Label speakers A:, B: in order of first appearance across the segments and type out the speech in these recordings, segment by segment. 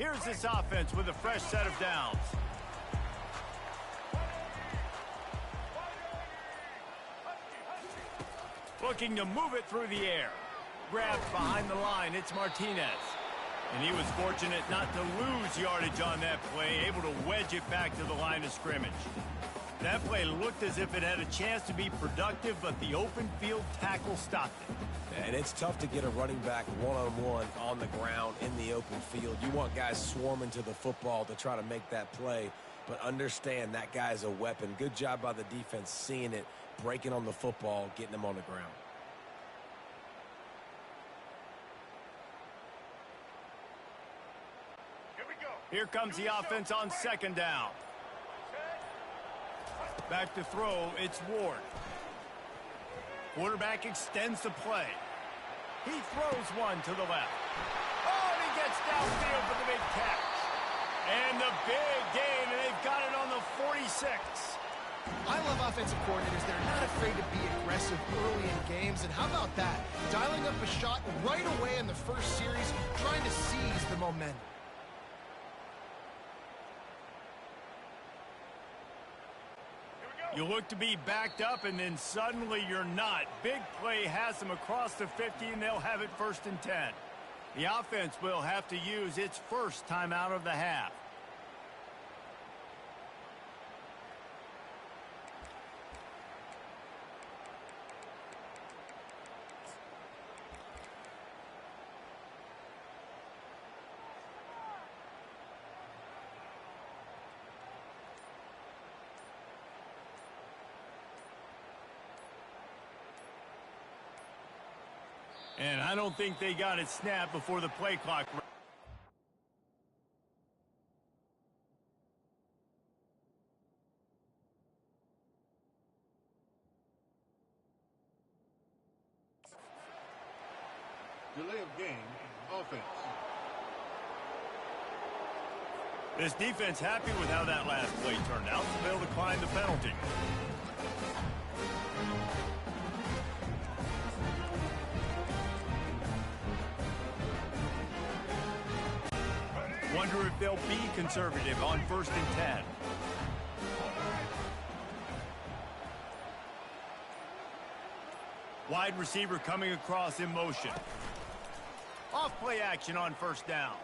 A: Here's this offense with a fresh set of downs. Looking to move it through the air. Grabbed behind the line, it's Martinez. And he was fortunate not to lose yardage on that play, able to wedge it back to the line of scrimmage. That play looked as if it had a chance to be productive, but the open field tackle stopped it.
B: And it's tough to get a running back one-on-one on the ground in the open field. You want guys swarming to the football to try to make that play, but understand that guy's a weapon. Good job by the defense seeing it, breaking on the football, getting him on the ground.
A: Here comes the offense on second down. Back to throw, it's Ward. Quarterback extends the play. He throws one to the left. Oh, and he gets downfield for the big catch. And the big gain, and they've got it on the 46.
C: I love offensive coordinators. They're not afraid to be aggressive early in games. And how about that? Dialing up a shot right away in the first series, trying to seize the momentum.
A: You look to be backed up, and then suddenly you're not. Big play has them across the 50, and they'll have it 1st and 10. The offense will have to use its first timeout of the half. And I don't think they got it snapped before the play clock.
D: Delay of game, offense.
A: This defense happy with how that last play turned out, so they'll decline the penalty. Wonder if they'll be conservative on 1st and 10. Wide receiver coming across in motion. Off play action on 1st down.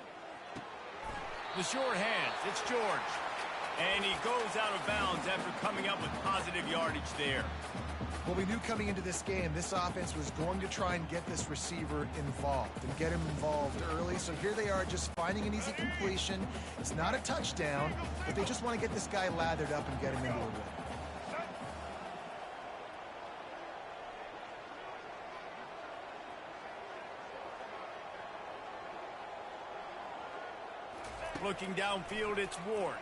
A: The short hands, it's George. And he goes out of bounds after coming up with positive yardage there.
C: Well, we knew coming into this game, this offense was going to try and get this receiver involved and get him involved early. So here they are just finding an easy completion. It's not a touchdown, but they just want to get this guy lathered up and get him into a win.
A: Looking downfield, it's Ward.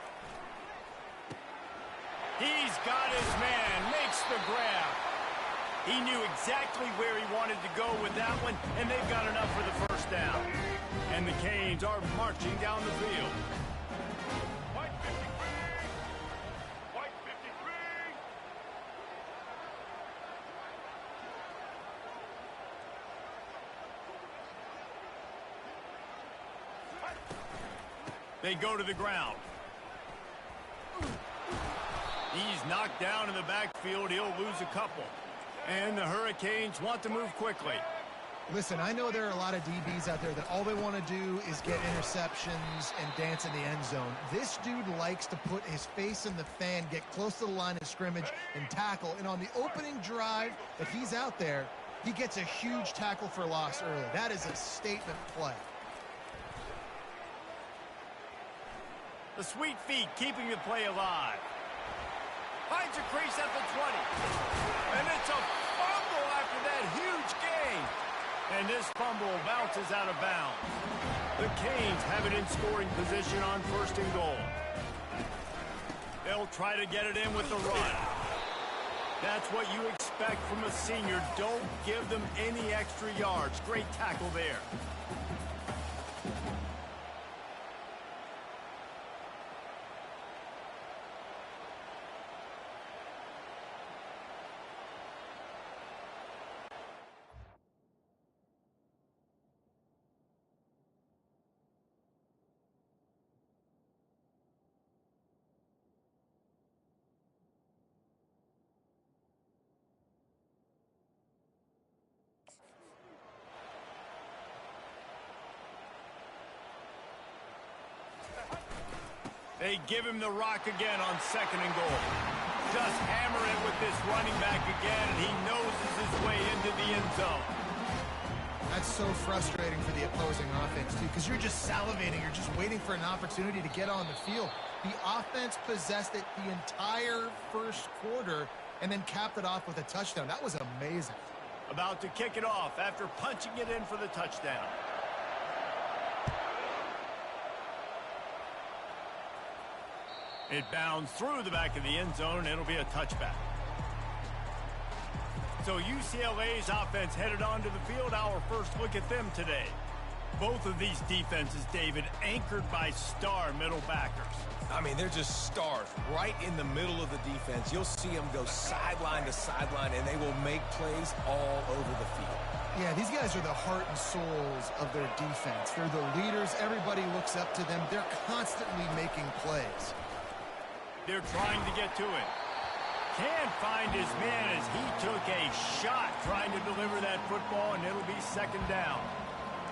A: He's got his man, makes the grab. He knew exactly where he wanted to go with that one, and they've got enough for the 1st down. And the Canes are marching down the field.
D: White 53. White 53.
A: They go to the ground. He's knocked down in the backfield. He'll lose a couple. And the Hurricanes want to move quickly.
C: Listen, I know there are a lot of DBs out there that all they want to do is get interceptions and dance in the end zone. This dude likes to put his face in the fan, get close to the line of scrimmage, and tackle. And on the opening drive that he's out there, he gets a huge tackle for loss early. That is a statement play.
A: The sweet feet keeping the play alive. Finds a crease at the 20. And it's a fumble after that huge gain. And this fumble bounces out of bounds. The Canes have it in scoring position on 1st and goal. They'll try to get it in with the run. That's what you expect from a senior. Don't give them any extra yards. Great tackle there. They give him the rock again on 2nd and goal. Just hammer it with this running back again, and he noses his way into the end zone.
C: That's so frustrating for the opposing offense, too, because you're just salivating. You're just waiting for an opportunity to get on the field. The offense possessed it the entire first quarter and then capped it off with a touchdown. That was amazing.
A: About to kick it off after punching it in for the touchdown. It bounds through the back of the end zone, and it'll be a touchback. So UCLA's offense headed onto the field. Our first look at them today. Both of these defenses, David, anchored by star middle backers.
B: I mean, they're just stars right in the middle of the defense. You'll see them go sideline to sideline, and they will make plays all over the field.
C: Yeah, these guys are the heart and souls of their defense. They're the leaders. Everybody looks up to them. They're constantly making plays.
A: They're trying to get to it. Can't find his man as he took a shot trying to deliver that football, and it'll be 2nd down.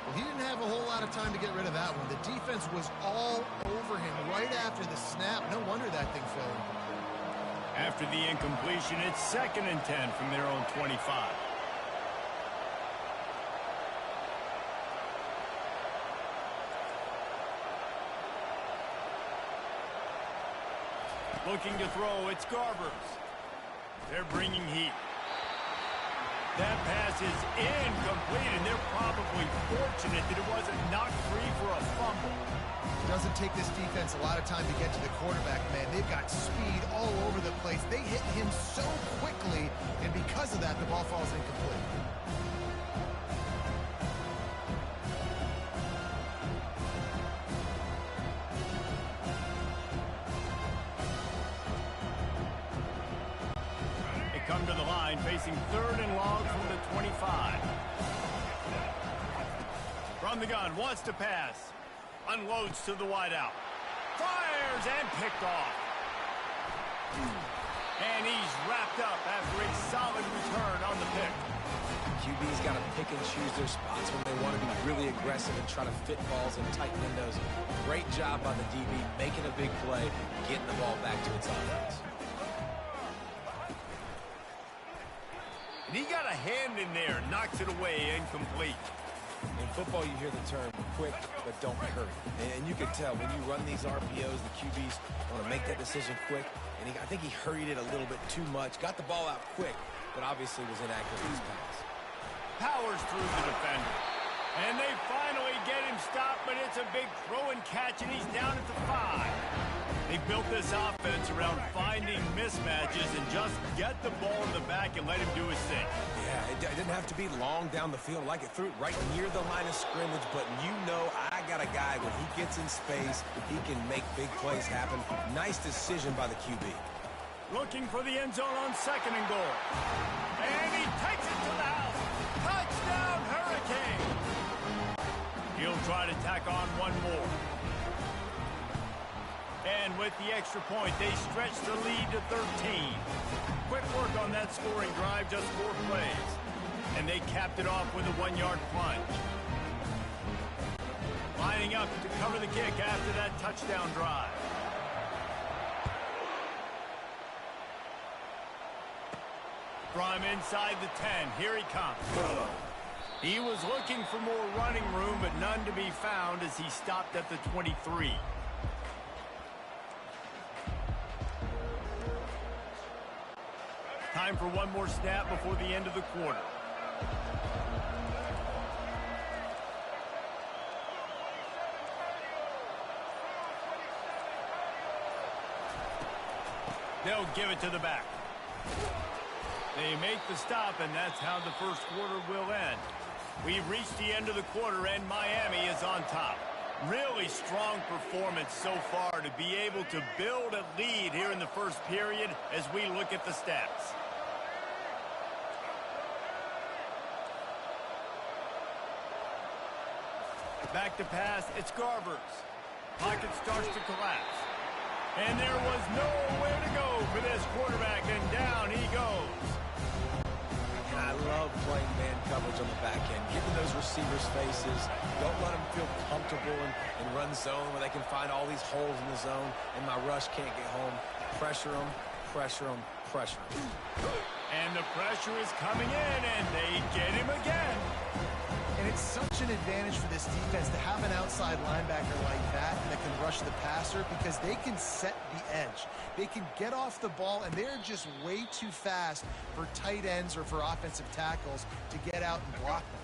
C: Well, he didn't have a whole lot of time to get rid of that one. The defense was all over him right after the snap. No wonder that thing fell incomplete.
A: After the incompletion, it's 2nd and 10 from their own 25. Looking to throw, it's Garbers. They're bringing heat. That pass is incomplete, and they're probably fortunate that it wasn't knocked free for a fumble.
C: It doesn't take this defense a lot of time to get to the quarterback, man. They've got speed all over the place. They hit him so quickly, and because of that, the ball falls incomplete.
A: Come to the line, facing 3rd and long from the 25. From the gun, wants to pass. Unloads to the wideout. Fires and picked off. And he's wrapped up after a solid return on the pick.
B: QB's got to pick and choose their spots when they want to be really aggressive and try to fit balls in tight windows. Great job by the DB, making a big play, getting the ball back to its offense.
A: And he got a hand in there, knocks it away, incomplete.
B: In football, you hear the term quick, but don't hurry. And you can tell when you run these RPOs, the QBs want to make that decision quick. And I think he hurried it a little bit too much. Got the ball out quick, but obviously was inaccurate in his pass.
A: Powers through the defender. And they finally get him stopped, but it's a big throw and catch, and he's down at the 5. They built this offense around finding mismatches and just get the ball in the back and let him do his thing.
B: Yeah, it didn't have to be long down the field. Like it threw it right near the line of scrimmage, but you know I got a guy, when he gets in space, he can make big plays happen. Nice decision by the QB.
A: Looking for the end zone on 2nd and goal. And he takes it to the house. Touchdown, Hurricane! He'll try to tack on one more. And with the extra point, they stretch the lead to 13. Quick work on that scoring drive, just 4 plays. And they capped it off with a 1-yard plunge. Lining up to cover the kick after that touchdown drive. From inside the 10, here he comes. He was looking for more running room, but none to be found as he stopped at the 23. Time for one more snap before the end of the quarter. They'll give it to the back. They make the stop, and that's how the first quarter will end. We've reached the end of the quarter, and Miami is on top. Really strong performance so far to be able to build a lead here in the first period as we look at the stats. Back to pass, it's Garbers. Pocket starts to collapse. And there was nowhere to go for this quarterback, and down he goes.
B: And I love playing man coverage on the back end, giving those receivers' faces. Don't let them feel comfortable and run zone where they can find all these holes in the zone and my rush can't get home. Pressure them, pressure them, pressure them.
A: And the pressure is coming in, and they get him again.
C: And it's such an advantage for this defense to have an outside linebacker like that can rush the passer because they can set the edge. They can get off the ball, and they're just way too fast for tight ends or for offensive tackles to get out and block them.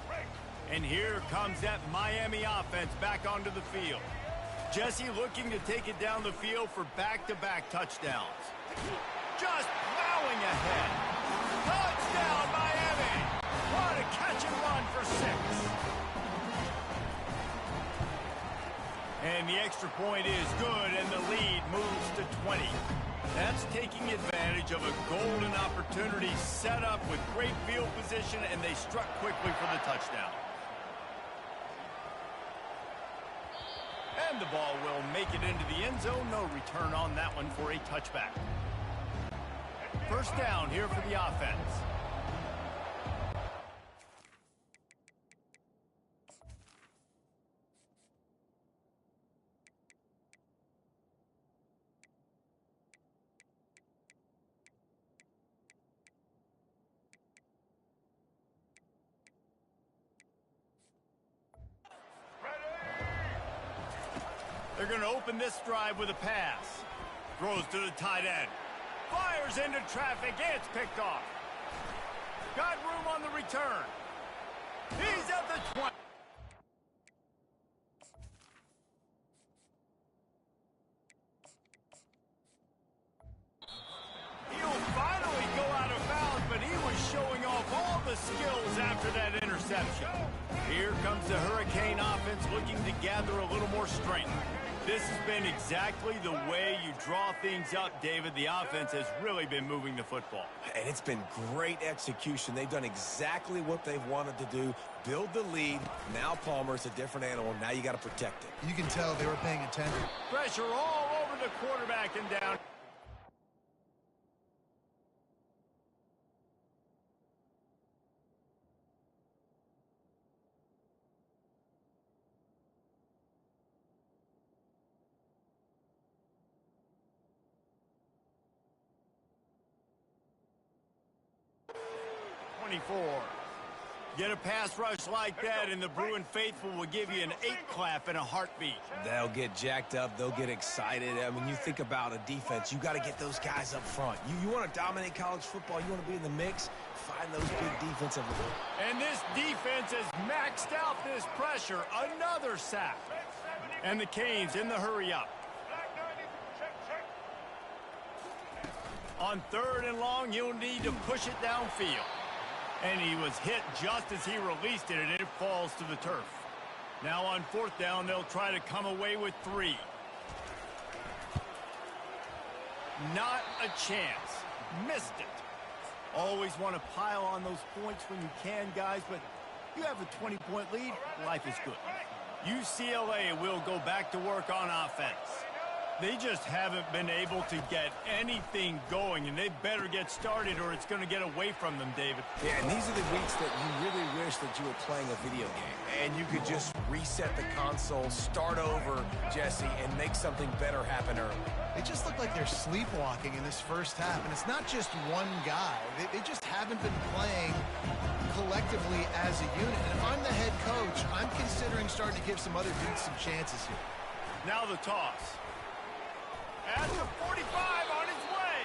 A: And here comes that Miami offense back onto the field. Jesse looking to take it down the field for back-to-back touchdowns. Just plowing ahead. Touchdown, Miami! What a catch and run for 6. And the extra point is good, and the lead moves to 20. That's taking advantage of a golden opportunity set up with great field position, and they struck quickly for the touchdown. And the ball will make it into the end zone. No return on that one for a touchback. First down here for the offense. They're going to open this drive with a pass. Throws to the tight end. Fires into traffic. It's picked off. Got room on the return. He's at the 20. He'll finally go out of bounds, but he was showing off all the skills after that interception. Here comes the Hurricane offense looking to gather a little more strength. This has been exactly the way you draw things up, David. The offense has really been moving the football.
B: And it's been great execution. They've done exactly what they've wanted to do. Build the lead. Now Palmer's a different animal. Now you got to protect it.
C: You can tell they were paying attention.
A: Pressure all over the quarterback and down. Get a pass rush like that, and the Bruin faithful will give you an 8-clap in a heartbeat.
B: They'll get jacked up. They'll get excited. I mean, you think about a defense, you got to get those guys up front. You want to dominate college football, you want to be in the mix, find those big defensive linemen.
A: And this defense has maxed out this pressure. Another sack. And the Canes in the hurry up. On 3rd and long, you'll need to push it downfield. And he was hit just as he released it, and it falls to the turf. Now on 4th down, they'll try to come away with 3. Not a chance. Missed it. Always want to pile on those points when you can, guys, but you have a 20-point lead, life is good. UCLA will go back to work on offense. They just haven't been able to get anything going, and they better get started or it's going to get away from them, David.
B: Yeah, and these are the weeks that you really wish that you were playing a video game, and you could just reset the console, start over, Jesse, and make something better happen early.
C: They just look like they're sleepwalking in this first half, and it's not just one guy. They just haven't been playing collectively as a unit. And if I'm the head coach, I'm considering starting to give some other dudes some chances here.
A: Now the toss. At the 45 on his way.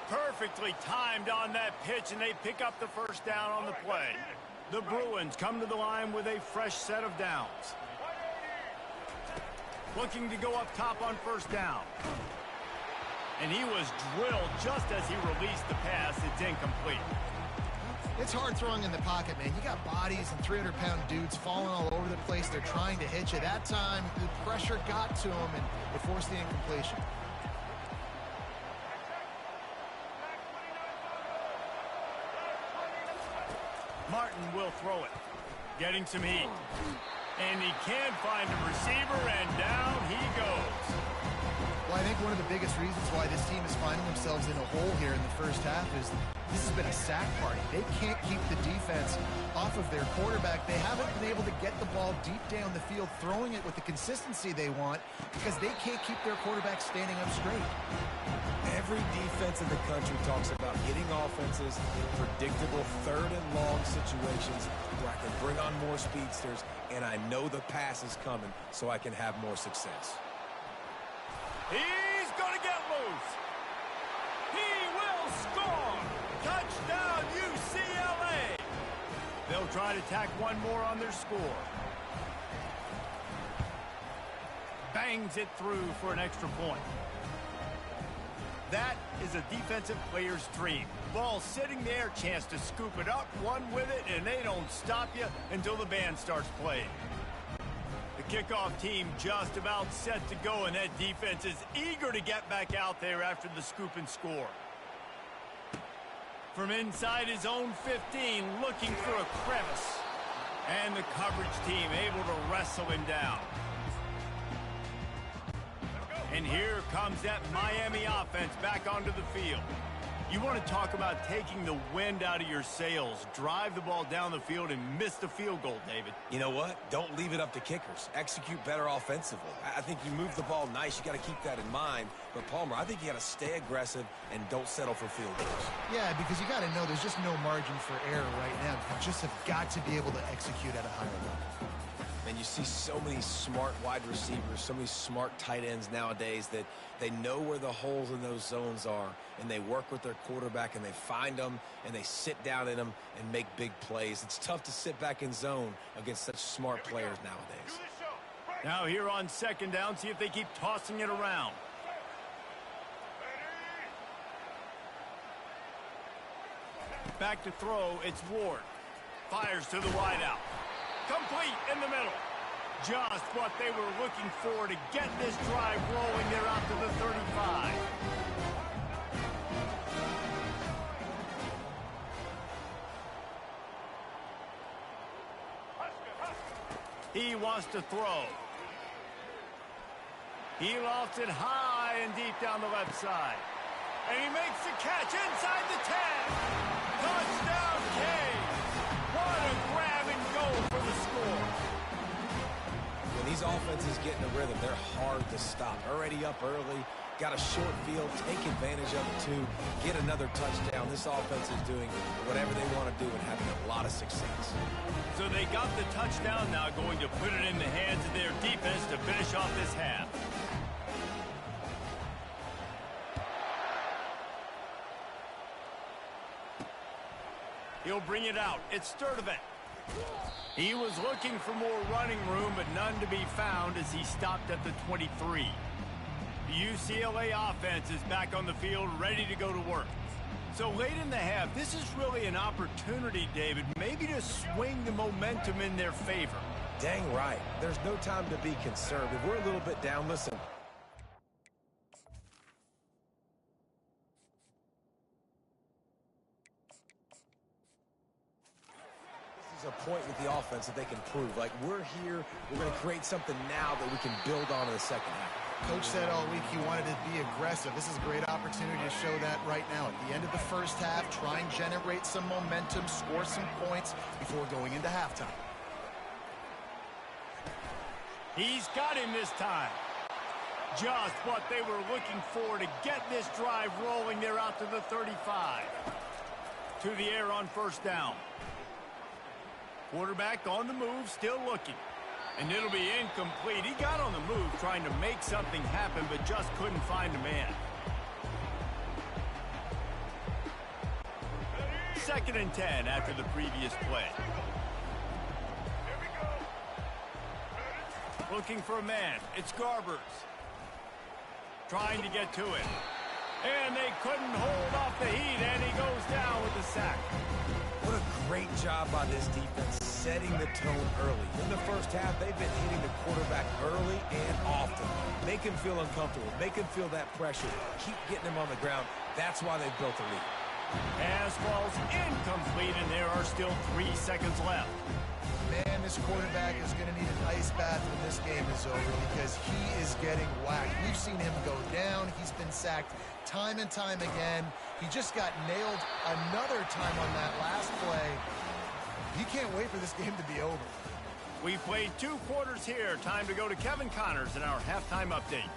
A: Perfectly timed on that pitch, and they pick up the first down on the play. The Bruins come to the line with a fresh set of downs. Looking to go up top on 1st down. And he was drilled just as he released the pass. It's incomplete.
C: It's hard throwing in the pocket, man. You got bodies and 300-pound dudes falling all over the place. They're trying to hit you. That time, the pressure got to him, and it forced the incompletion.
A: Martin will throw it. Getting some heat. And he can find a receiver, and down he goes.
C: Well, I think one of the biggest reasons why this team is finding themselves in a hole here in the first half is this has been a sack party. They can't keep the defense off of their quarterback. They haven't been able to get the ball deep down the field, throwing it with the consistency they want because they can't keep their quarterback standing up straight.
B: Every defense in the country talks about getting offenses in predictable third and long situations where I can bring on more speedsters and I know the pass is coming so I can have more success.
A: He's going to get loose. He will score. Touchdown, UCLA. They'll try to tack one more on their score. Bangs it through for an extra point. That is a defensive player's dream. Ball sitting there, chance to scoop it up, run with it, and they don't stop you until the band starts playing. The kickoff team just about set to go, and that defense is eager to get back out there after the scoop and score. From inside his own 15, looking for a crevice. And the coverage team able to wrestle him down. And here comes that Miami offense back onto the field. You want to talk about taking the wind out of your sails. Drive the ball down the field and miss the field goal, David.
B: You know what? Don't leave it up to kickers. Execute better offensively. I think you move the ball nice. You got to keep that in mind. But, Palmer, I think you got to stay aggressive and don't settle for field goals.
C: Yeah, because you got to know there's just no margin for error right now. You just have got to be able to execute at a higher level.
B: And you see so many smart wide receivers, so many smart tight ends nowadays that they know where the holes in those zones are, and they work with their quarterback, and they find them, and they sit down in them and make big plays. It's tough to sit back in zone against such smart players nowadays.
A: Now here on second down, see if they keep tossing it around. Back to throw, it's Ward. Fires to the wideout. Complete in the middle. Just what they were looking for to get this drive rolling. They're out to the 35. He wants to throw. He lofts it high and deep down the left side. And he makes the catch inside the 10. Touchdown, Cade. What a grab and go for the score.
B: When these offenses get in a rhythm, they're hard to stop. Already up early, got a short field, take advantage of it too, get another touchdown. This offense is doing whatever they want to do and having a lot of success.
A: So they got the touchdown, now going to put it in the hands of their defense to finish off this half. He'll bring it out. It's Sturdivant. He was looking for more running room, but none to be found as he stopped at the 23. The UCLA offense is back on the field, ready to go to work. So late in the half, this is really an opportunity, David, maybe to swing the momentum in their favor.
B: Dang right. There's no time to be conservative. We're a little bit down. Listen. A point with the offense that they can prove. Like, we're here, we're going to create something now that we can build on in the second half.
C: Coach said all week he wanted to be aggressive. This is a great opportunity to show that right now. At the end of the first half, try and generate some momentum, score some points before going into halftime.
A: He's got him this time. Just what they were looking for to get this drive rolling. They're out to the 35. To the air on first down. Quarterback on the move, still looking. And it'll be incomplete. He got on the move trying to make something happen, but just couldn't find a man. Second and 10 after the previous play. Looking for a man. It's Garbers. Trying to get to it. And they couldn't hold off the heat, and he goes down with the sack.
B: What a great job by this defense setting the tone early. In the first half, they've been hitting the quarterback early and often. Make him feel uncomfortable. Make him feel that pressure. Keep getting him on the ground. That's why they've built a lead.
A: Pass falls incomplete, and there are still 3 seconds left.
C: Man, this quarterback is going to need an ice bath when this game is over because he is getting whacked. We've seen him go down. He's been sacked time and time again. He just got nailed another time on that last play. He can't wait for this game to be over.
A: We played 2 quarters here. Time to go to Kevin Connors in our halftime update.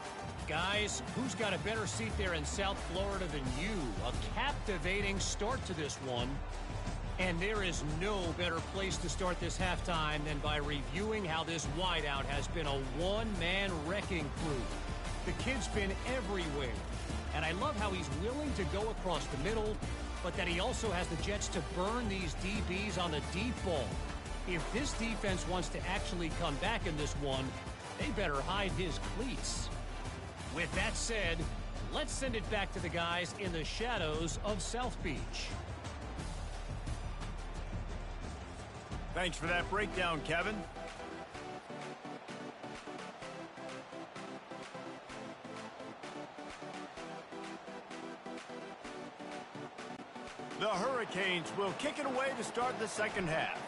E: Guys, who's got a better seat there in South Florida than you? A captivating start to this one. And there is no better place to start this halftime than by reviewing how this wideout has been a one-man wrecking crew. The kid's been everywhere. And I love how he's willing to go across the middle, but that he also has the jets to burn these DBs on the deep ball. If this defense wants to actually come back in this one, they better hide his cleats. With that said, let's send it back to the guys in the shadows of South Beach.
A: Thanks for that breakdown, Kevin. The Hurricanes will kick it away to start the second half.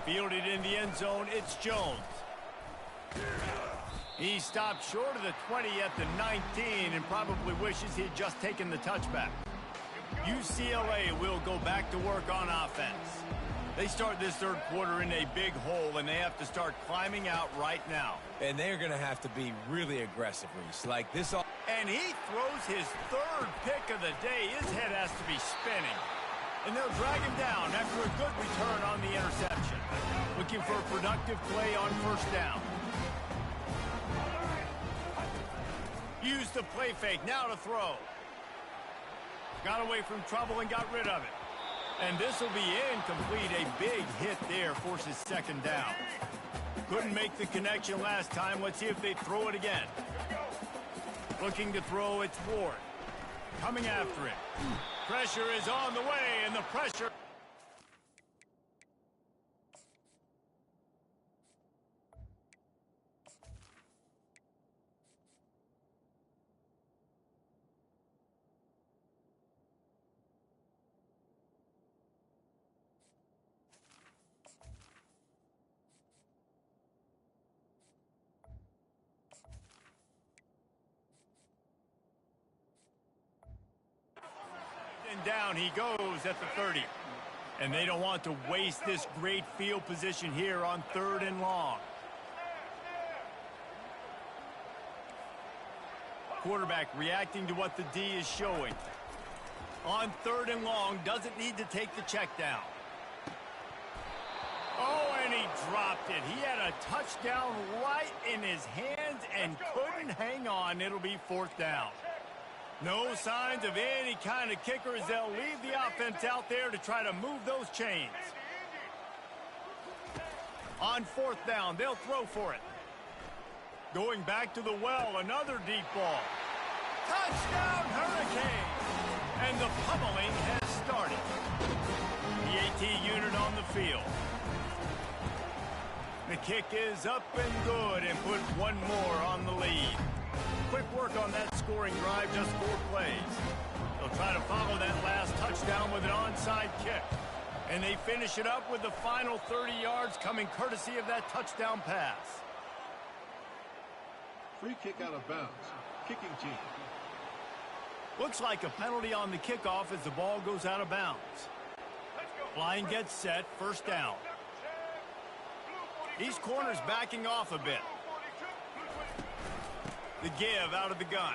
A: Fielded in the end zone, it's Jones. He stopped short of the 20 at the 19 and probably wishes he'd just taken the touchback. UCLA will go back to work on offense. They start this third quarter in a big hole, and they have to start climbing out right now.
B: And they're going to have to be really aggressive, Reese. Like this all.
A: And he throws his 3rd pick of the day. His head has to be spinning. And they'll drag him down after a good return on the interception. Looking for a productive play on first down. Use the play fake, now to throw. Got away from trouble and got rid of it. And this will be incomplete. A big hit there forces second down. Couldn't make the connection last time. Let's see if they throw it again. Looking to throw, it's Ward. Coming after it. Pressure is on the way, and the pressure... And down he goes at the 30. And they don't want to waste this great field position here on 3rd and long. Quarterback reacting to what the D is showing. On 3rd and long, doesn't need to take the check down. Oh, and he dropped it. He had a touchdown right in his hands and couldn't hang on. It'll be 4th down. No signs of any kind of kicker as they'll leave the offense out there to try to move those chains. On 4th down, they'll throw for it. Going back to the well, another deep ball. Touchdown, Hurricane! And the pummeling has started. The AT unit on the field. The kick is up and good and put one more on the lead. Quick work on that scoring drive, just 4 plays. They'll try to follow that last touchdown with an onside kick. And they finish it up with the final 30 yards coming courtesy of that touchdown pass.
D: Free kick out of bounds. Kicking team.
A: Looks like a penalty on the kickoff as the ball goes out of bounds. Line gets set, 1st down. These corners backing off a bit. The give out of the gun.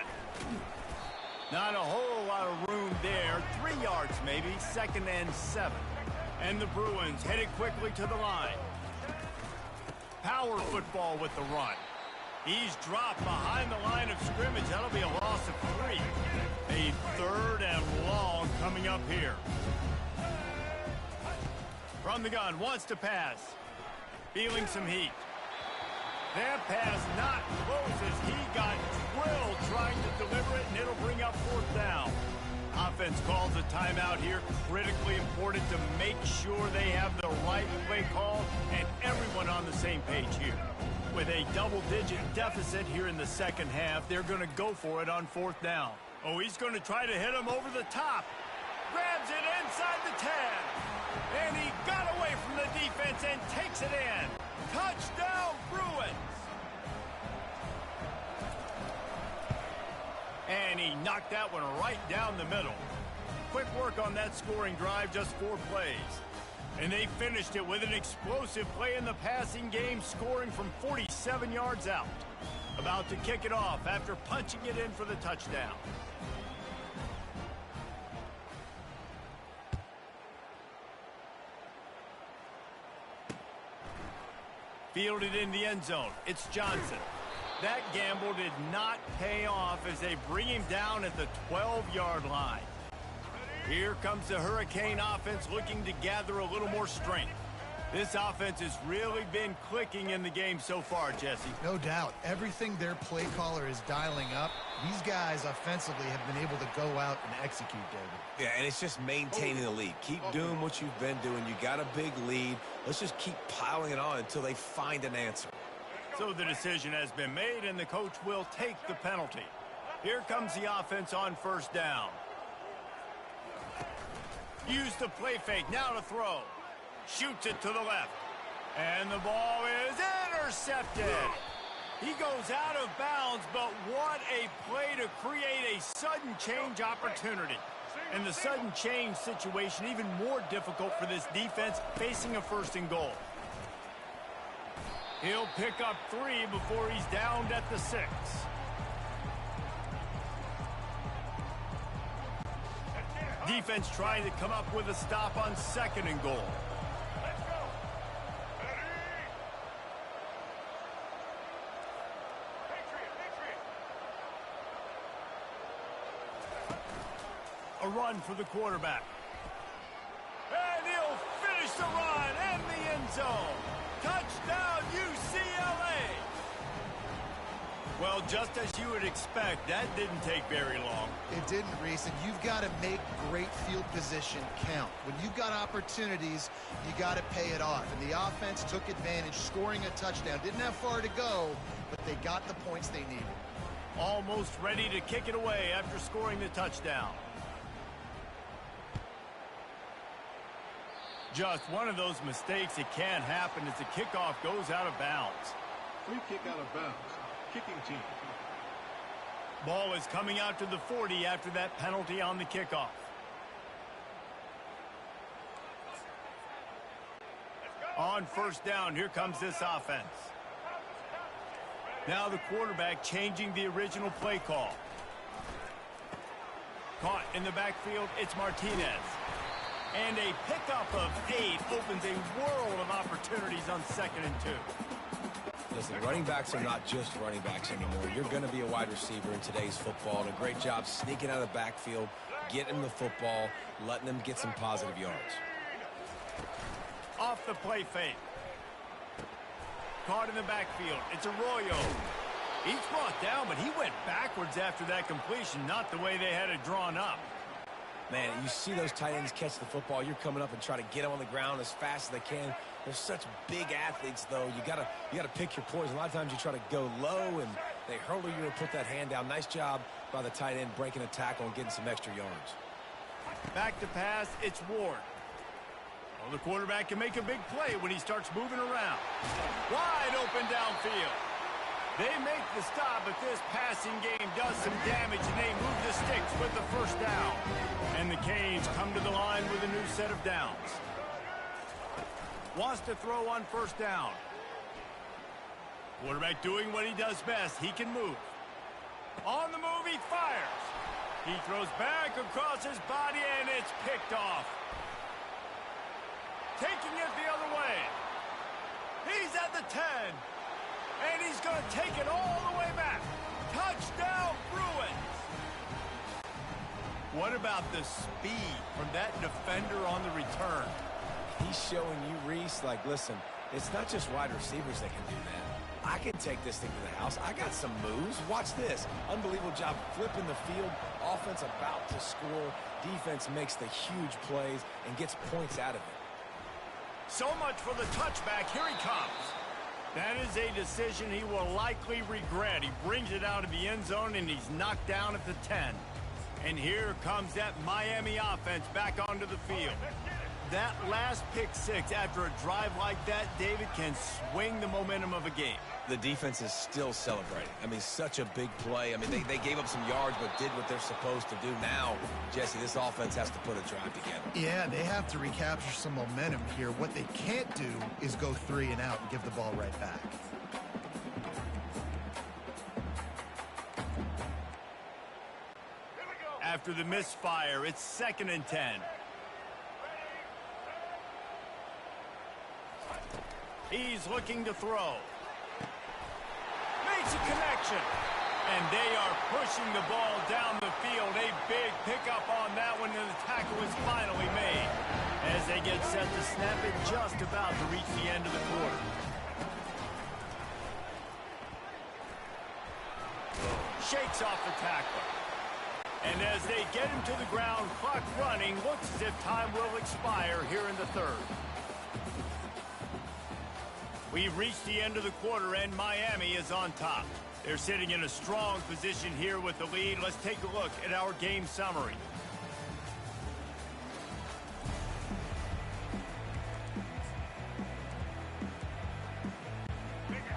A: Not a whole lot of room there. 3 yards maybe, 2nd and 7. And the Bruins headed quickly to the line. Power football with the run. He's dropped behind the line of scrimmage. That'll be a loss of 3. A 3rd and long coming up here. From the gun, wants to pass. Feeling some heat. That pass not close as he got drilled trying to deliver it, and it'll bring up 4th down. Offense calls a timeout here. Critically important to make sure they have the right play call and everyone on the same page here. With a double-digit deficit here in the second half, they're going to go for it on fourth down. Oh, he's going to try to hit him over the top. Grabs it inside the 10. And he got away from the defense and takes it in. Touchdown, Bruins. And he knocked that one right down the middle. Quick work on that scoring drive, just 4 plays. And they finished it with an explosive play in the passing game, scoring from 47 yards out. About to kick it off after punching it in for the touchdown. Fielded in the end zone. It's Johnson. That gamble did not pay off as they bring him down at the 12-yard line. Here comes the Hurricane offense looking to gather a little more strength. This offense has really been clicking in the game so far, Jesse.
C: No doubt. Everything their play caller is dialing up, these guys offensively have been able to go out and execute, David.
B: Yeah, and it's just maintaining the lead. Keep doing what you've been doing. You got a big lead. Let's just keep piling it on until they find an answer.
A: So the decision has been made, and the coach will take the penalty. Here comes the offense on first down. Use the play fake, now to throw. Shoots it to the left. And the ball is intercepted. He goes out of bounds, but what a play to create a sudden change opportunity. And the sudden change situation even more difficult for this defense facing a first and goal. He'll pick up 3 before he's downed at the 6. Defense trying to come up with a stop on second and goal. A run for the quarterback. And he'll finish the run in the end zone. Touchdown, UCLA. Well, just as you would expect, that didn't take very long.
C: It didn't, Reese, and you've got to make great field position count. When you've got opportunities, you got to pay it off. And the offense took advantage, scoring a touchdown. Didn't have far to go, but they got the points they needed.
A: Almost ready to kick it away after scoring the touchdown. Just one of those mistakes. It can happen as the kickoff goes out of bounds.
D: Free kick out of bounds. Kicking team.
A: Ball is coming out to the 40 after that penalty on the kickoff. On first down, here comes this offense. Now the quarterback changing the original play call. Caught in the backfield, it's Martinez. And a pickup of 8 opens a world of opportunities on second and 2.
B: Listen, running backs are not just running backs anymore. You're going to be a wide receiver in today's football, and a great job sneaking out of the backfield, getting the football, letting them get some positive yards.
A: Off the play fake. Caught in the backfield. It's Arroyo. He's brought down, but he went backwards after that completion, not the way they had it drawn up.
B: Man, you see those tight ends catch the football. You're coming up and try to get them on the ground as fast as they can. They're such big athletes, though. You gotta pick your poison. A lot of times you try to go low, and they hurdle you and put that hand down. Nice job by the tight end breaking a tackle and getting some extra yards.
A: Back to pass, it's Ward. Well, the quarterback can make a big play when he starts moving around. Wide open downfield. They make the stop, but this passing game does some damage, and they move the sticks with the first down. And the Canes come to the line with a new set of downs. Wants to throw on first down. Quarterback doing what he does best. He can move. On the move, he fires. He throws back across his body, and it's picked off. Taking it the other way. He's at the 10. And he's going to take it all the way back. Touchdown, Bruins. What about the speed from that defender on the return?
B: He's showing you, Reese, like, listen, it's not just wide receivers that can do that. I can take this thing to the house. I got some moves. Watch this. Unbelievable job flipping the field. Offense about to score. Defense makes the huge plays and gets points out of it.
A: So much for the touchback. Here he comes. That is a decision he will likely regret. He brings it out of the end zone, and he's knocked down at the 10. And here comes that Miami offense back onto the field. That last pick six after a drive like that, David, can swing the momentum of a game.
B: The defense is still celebrating. I mean, such a big play. I mean, they gave up some yards but did what they're supposed to do. Now, Jesse, this offense has to put a drive together.
C: Yeah, they have to recapture some momentum here. What they can't do is go 3 and out and give the ball right back.
A: After the misfire, it's 2nd and 10. He's looking to throw. Makes a connection. And they are pushing the ball down the field. A big pickup on that one, and the tackle is finally made. As they get set to snap it, just about to reach the end of the quarter. Shakes off the tackler. And as they get him to the ground, clock running, looks as if time will expire here in the 3rd. We've reached the end of the quarter, and Miami is on top. They're sitting in a strong position here with the lead. Let's take a look at our game summary.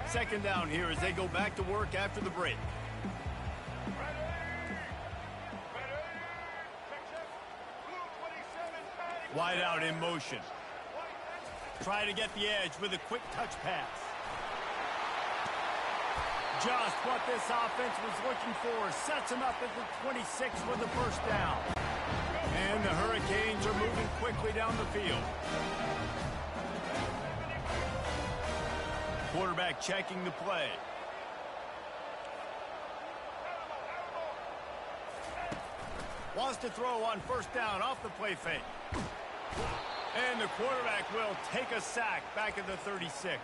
A: Second down here as they go back to work after the break. Wide out in motion. Try to get the edge with a quick touch pass. Just what this offense was looking for. Sets him up at the 26 with a first down. And the Hurricanes are moving quickly down the field. Quarterback checking the play. Wants to throw on first down off the play fake. And the quarterback will take a sack back at the 36.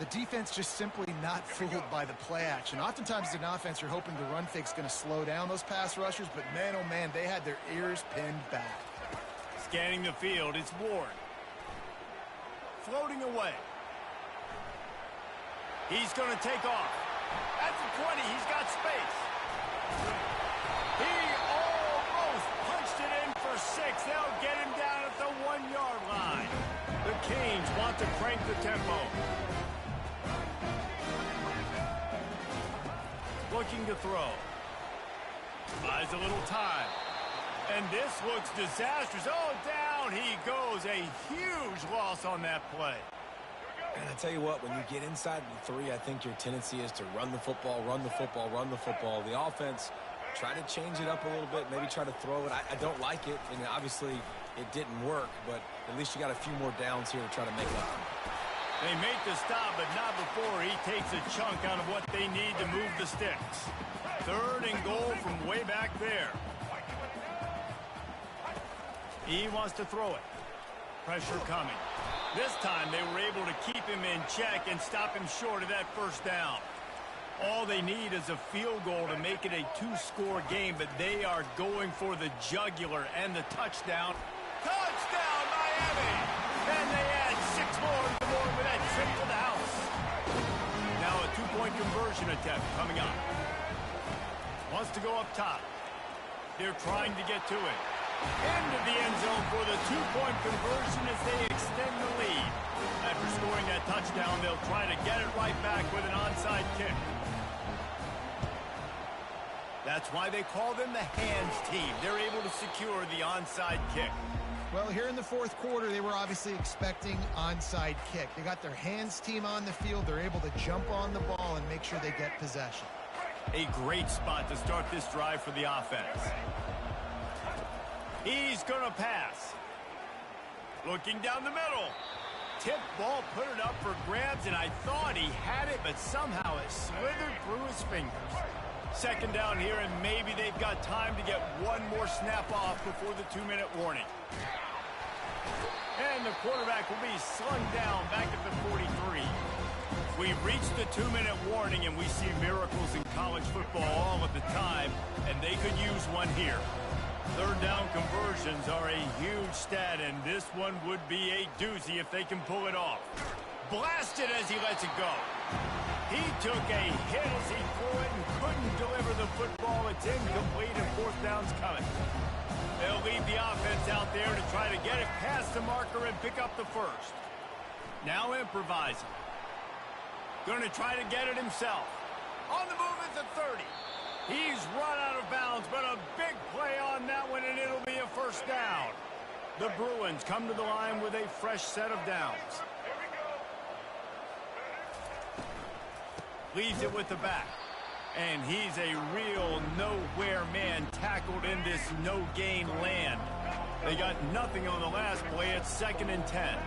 C: The defense just simply not fooled by the play action. Oftentimes as an offense, you're hoping the run fake's going to slow down those pass rushers, but man, oh man, they had their ears pinned back.
A: Scanning the field, it's Ward. Floating away. He's going to take off. At the 20, he's got space. He almost punched it in for 6. They'll get him down at the 1-yard line. The Canes want to crank the tempo. Looking to throw. Buys a little time. And this looks disastrous. Oh, down he goes. A huge loss on that play.
B: And I tell you what, when you get inside the 3, I think your tendency is to run the football, run the football, run the football. The offense, try to change it up a little bit, maybe try to throw it. I don't like it, and obviously it didn't work, but at least you got a few more downs here to try to make up.
A: They make the stop, but not before he takes a chunk out of what they need to move the sticks. 3rd and goal from way back there. He wants to throw it. Pressure coming. This time they were able to keep him in check and stop him short of that first down. All they need is a field goal to make it a 2-score game, but they are going for the jugular and the touchdown. Touchdown, Miami! And they add 6 more to the board with that trip to the house. Now a 2-point conversion attempt coming up. Wants to go up top. They're trying to get to it. Into the end zone for the 2-point conversion as they extend the lead. After scoring that touchdown, they'll try to get it right back with an onside kick. That's why they call them the hands team. They're able to secure the onside kick.
C: Well, here in the 4th quarter, they were obviously expecting onside kick. They got their hands team on the field. They're able to jump on the ball and make sure they get possession.
A: A great spot to start this drive for the offense. He's going to pass. Looking down the middle. Tip ball, put it up for grabs, and I thought he had it, but somehow it slithered through his fingers. 2nd down here, and maybe they've got time to get one more snap off before the 2-minute warning. And the quarterback will be slung down back at the 43. We've reached the 2-minute warning, and we see miracles in college football all of the time, and they could use one here. 3rd down conversions are a huge stat, and this one would be a doozy if they can pull it off. blasted as he lets it go. He took a hit as he threw it and couldn't deliver the football. It's incomplete and fourth down's coming. They'll leave the offense out there to try to get it past the marker and pick up the first. Now improvising. Going to try to get it himself. On the move at the 30. He's run out of bounds, but a big play on that one, and it'll be a first down. The Bruins come to the line with a fresh set of downs. Leaves it with the back. And he's a real nowhere man tackled in this no-gain land. They got nothing on the last play. It's 2nd and 10.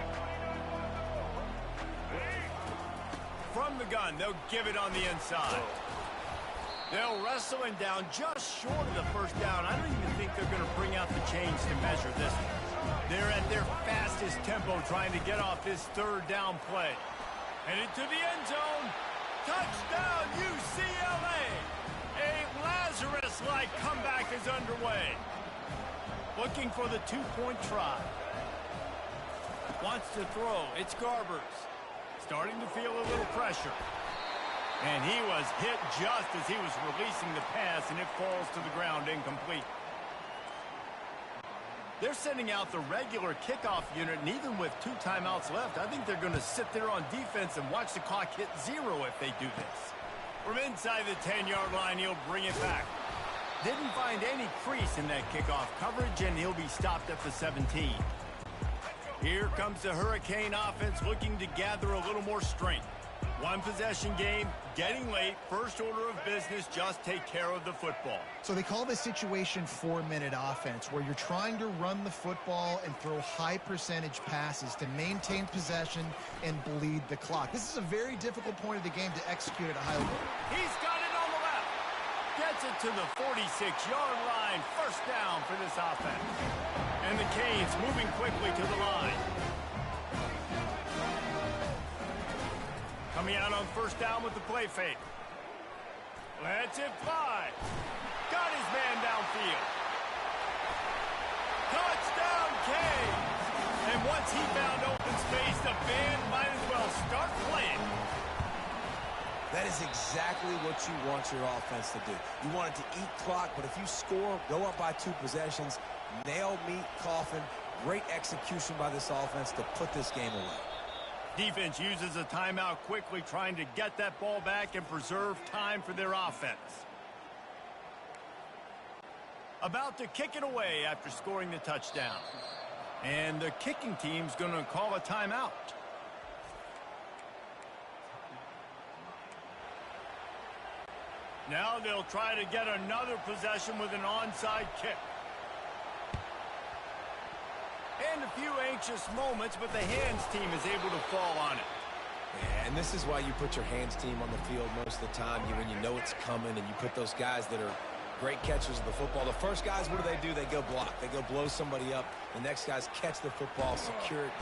A: From the gun, they'll give it on the inside. They'll wrestle him down just short of the first down. I don't even think they're going to bring out the chains to measure this one. They're at their fastest tempo trying to get off this third down play. Headed to the end zone. Touchdown, UCLA! A Lazarus-like comeback is underway. Looking for the two-point try. Wants to throw. It's Garbers. Starting to feel a little pressure. And he was hit just as he was releasing the pass, and it falls to the ground incomplete. They're sending out the regular kickoff unit, and even with 2 timeouts left, I think they're going to sit there on defense and watch the clock hit 0 if they do this. From inside the 10-yard line, he'll bring it back. Didn't find any crease in that kickoff coverage, and he'll be stopped at the 17. Here comes the Hurricane offense looking to gather a little more strength. One possession game, getting late, first order of business, just take care of the football.
C: So they call this situation 4-minute offense, where you're trying to run the football and throw high percentage passes to maintain possession and bleed the clock. This is a very difficult point of the game to execute at a high level.
A: He's got it on the left. Gets it to the 46-yard line. First down for this offense. And the Canes moving quickly to the line. Coming out on first down with the play fake. Lets it fly. Got his man downfield. Touchdown, Canes! And once he found open space, the band might as well start playing.
B: That is exactly what you want your offense to do. You want it to eat clock, but if you score, go up by 2 possessions, nail meat coffin, great execution by this offense to put this game away.
A: Defense uses a timeout quickly, trying to get that ball back and preserve time for their offense. About to kick it away after scoring the touchdown. And the kicking team's going to call a timeout. Now they'll try to get another possession with an onside kick. And a few anxious moments, but the hands team is able to fall on it.
B: Yeah, and this is why you put your hands team on the field most of the time, when you know it's coming, and you put those guys that are great catchers of the football. The first guys, what do? They go block. They go blow somebody up. The next guys catch the football, secure it.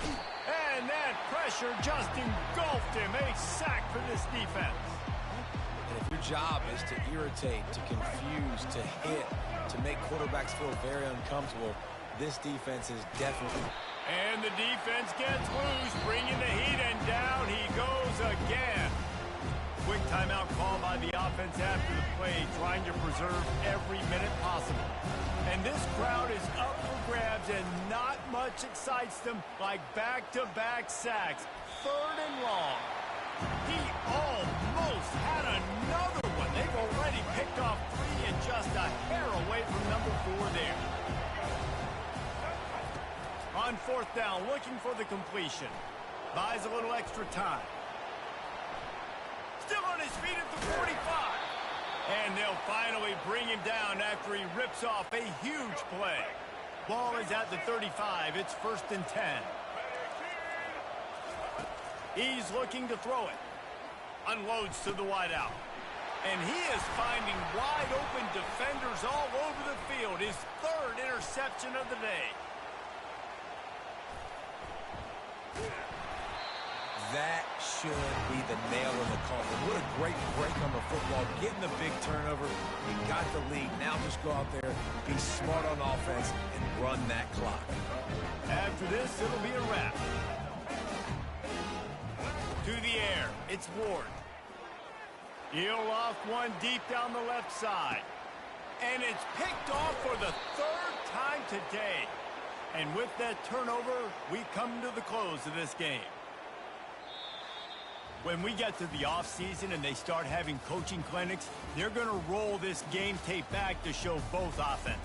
A: And that pressure just engulfed him. A sack for this defense.
B: And if your job is to irritate, to confuse, to hit, to make quarterbacks feel very uncomfortable, this defense is definitely...
A: And the defense gets loose, bringing the heat, and down he goes again. Quick timeout call by the offense after the play, trying to preserve every minute possible. And this crowd is up for grabs, and not much excites them like back-to-back sacks. 3rd and long. He almost had another one. They've already picked off 3 and just a hair away from number 4 there. On 4th down, looking for the completion. Buys a little extra time. Still on his feet at the 45. And they'll finally bring him down after he rips off a huge play. Ball is at the 35. It's 1st and 10. He's looking to throw it. Unloads to the wideout. And he is finding wide open defenders all over the field. His 3rd interception of the day.
B: That should be the nail in the coffin. What a great break on the football. Getting the big turnover. You got the lead. Now just go out there, be smart on offense, and run that clock.
A: After this, it'll be a wrap. To the air. It's Ward. He'll off one deep down the left side. And it's picked off for the third time today. And with that turnover, we come to the close of this game. When we get to the offseason and they start having coaching clinics, they're going to roll this game tape back to show both offenses.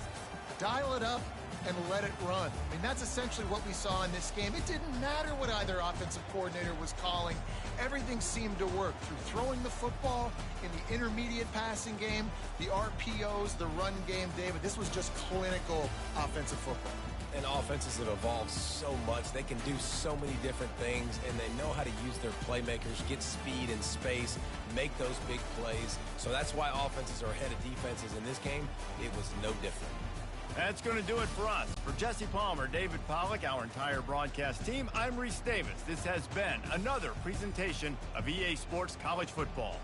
C: Dial it up and let it run. I mean, that's essentially what we saw in this game. It didn't matter what either offensive coordinator was calling. Everything seemed to work through throwing the football in the intermediate passing game, the RPOs, the run game, David. This was just clinical offensive football.
B: And offenses have evolved so much. They can do so many different things, and they know how to use their playmakers, get speed and space, make those big plays. So that's why offenses are ahead of defenses in this game. It was no different.
A: That's going to do it for us. For Jesse Palmer, David Pollack, our entire broadcast team, I'm Reese Davis. This has been another presentation of EA Sports College Football.